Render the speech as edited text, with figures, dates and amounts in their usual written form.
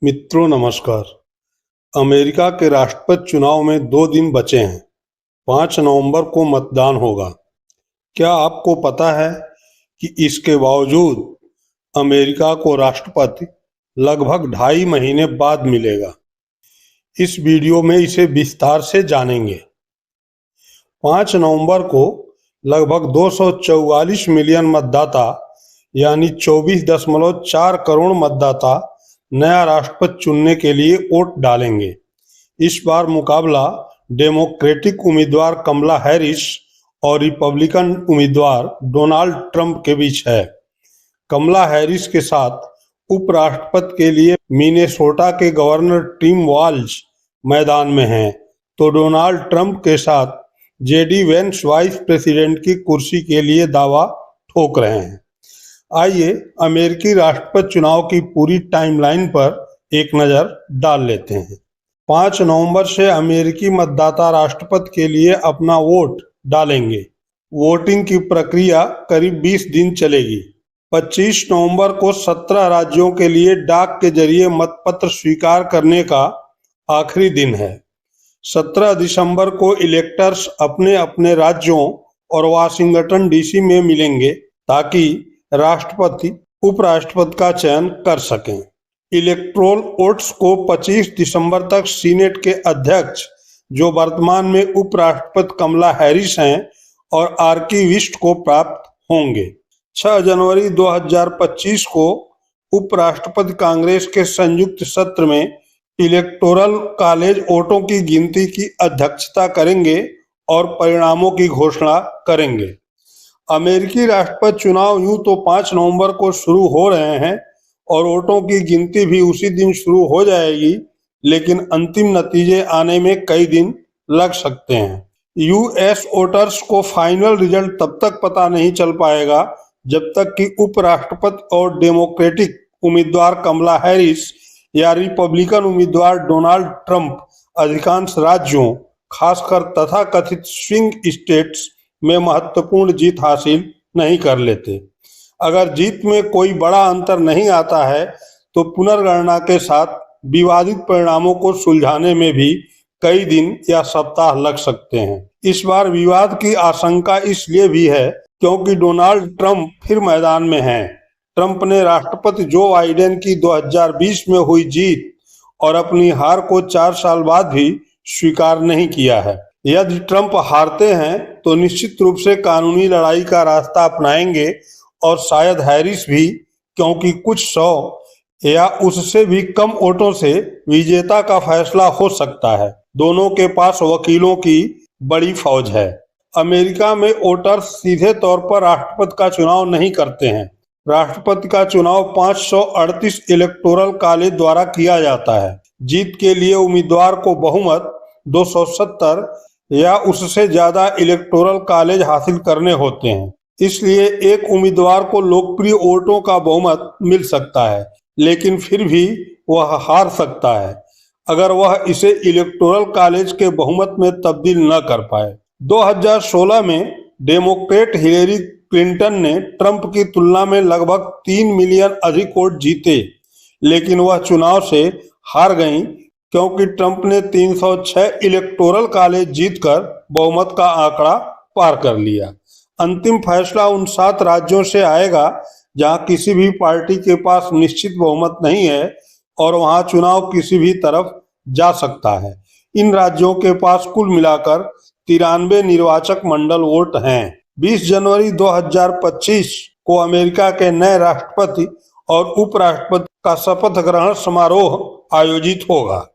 मित्रों नमस्कार। अमेरिका के राष्ट्रपति चुनाव में 2 दिन बचे हैं। 5 नवंबर को मतदान होगा। क्या आपको पता है कि इसके बावजूद अमेरिका को राष्ट्रपति लगभग 2.5 महीने बाद मिलेगा? इस वीडियो में इसे विस्तार से जानेंगे। 5 नवंबर को लगभग 244 मिलियन मतदाता यानी 24.4 करोड़ मतदाता नया राष्ट्रपति चुनने के लिए वोट डालेंगे। इस बार मुकाबला डेमोक्रेटिक उम्मीदवार कमला हैरिस और रिपब्लिकन उम्मीदवार डोनाल्ड ट्रंप के बीच है। कमला हैरिस के साथ उपराष्ट्रपति के लिए मिनेसोटा के गवर्नर टिम वाल्ज मैदान में हैं, तो डोनाल्ड ट्रंप के साथ जेडी वेंस वाइस प्रेसिडेंट की कुर्सी के लिए दावा ठोक रहे हैं। आइए अमेरिकी राष्ट्रपति चुनाव की पूरी टाइमलाइन पर एक नज़र डाल लेते हैं। 5 नवंबर से अमेरिकी मतदाता राष्ट्रपति के लिए अपना वोट डालेंगे। वोटिंग की प्रक्रिया करीब 20 दिन चलेगी। 25 नवंबर को 17 राज्यों के लिए डाक के जरिए मतपत्र स्वीकार करने का आखिरी दिन है। 17 दिसंबर को इलेक्टर्स अपने अपने राज्यों और वाशिंगटन डीसी में मिलेंगे ताकि राष्ट्रपति उपराष्ट्रपति का चयन कर सकें। इलेक्टोरल वोट्स को 25 दिसंबर तक सीनेट के अध्यक्ष, जो वर्तमान में उपराष्ट्रपति कमला हैरिस हैं, और आर्कीविस्ट को प्राप्त होंगे। 6 जनवरी 2025 को उपराष्ट्रपति कांग्रेस के संयुक्त सत्र में इलेक्टोरल कॉलेज वोटों की गिनती की अध्यक्षता करेंगे और परिणामों की घोषणा करेंगे। अमेरिकी राष्ट्रपति चुनाव यूं तो 5 नवंबर को शुरू हो रहे हैं और वोटों की गिनती भी उसी दिन शुरू हो जाएगी, लेकिन अंतिम नतीजे आने में कई दिन लग सकते हैं। यूएस वोटर्स को फाइनल रिजल्ट तब तक पता नहीं चल पाएगा जब तक कि उपराष्ट्रपति और डेमोक्रेटिक उम्मीदवार कमला हैरिस या रिपब्लिकन उम्मीदवार डोनाल्ड ट्रंप अधिकांश राज्यों, खासकर तथाकथित स्विंग स्टेट्स में महत्वपूर्ण जीत हासिल नहीं कर लेते। अगर जीत में कोई बड़ा अंतर नहीं आता है तो पुनर्गणना के साथ विवादित परिणामों को सुलझाने में भी कई दिन या सप्ताह लग सकते हैं। इस बार विवाद की आशंका इसलिए भी है क्योंकि डोनाल्ड ट्रंप फिर मैदान में हैं। ट्रंप ने राष्ट्रपति जो बाइडेन की 2020 में हुई जीत और अपनी हार को 4 साल बाद भी स्वीकार नहीं किया है। यदि ट्रंप हारते हैं तो निश्चित रूप से कानूनी लड़ाई का रास्ता अपनाएंगे और शायद हैरिस भी, क्योंकि कुछ 100 या उससे भी कम वोटों से विजेता का फैसला हो सकता है। दोनों के पास वकीलों की बड़ी फौज है। अमेरिका में वोटर्स सीधे तौर पर राष्ट्रपति का चुनाव नहीं करते हैं। राष्ट्रपति का चुनाव 538 इलेक्टोरल कॉलेज द्वारा किया जाता है। जीत के लिए उम्मीदवार को बहुमत 270 या उससे ज्यादा इलेक्टोरल कॉलेज हासिल करने होते हैं। इसलिए एक उम्मीदवार को लोकप्रिय वोटों का बहुमत मिल सकता है, लेकिन फिर भी वह हार सकता है अगर वह इसे इलेक्टोरल कॉलेज के बहुमत में तब्दील न कर पाए। 2016 में डेमोक्रेट हिलेरी क्लिंटन ने ट्रंप की तुलना में लगभग 3 मिलियन अधिक वोट जीते, लेकिन वह चुनाव से हार गईं क्योंकि ट्रंप ने 306 इलेक्टोरल कॉलेज जीतकर बहुमत का आंकड़ा पार कर लिया। अंतिम फैसला उन 7 राज्यों से आएगा जहां किसी भी पार्टी के पास निश्चित बहुमत नहीं है और वहां चुनाव किसी भी तरफ जा सकता है। इन राज्यों के पास कुल मिलाकर 93 निर्वाचक मंडल वोट हैं। 20 जनवरी 2025 को अमेरिका के नए राष्ट्रपति और उपराष्ट्रपति का शपथ ग्रहण समारोह आयोजित होगा।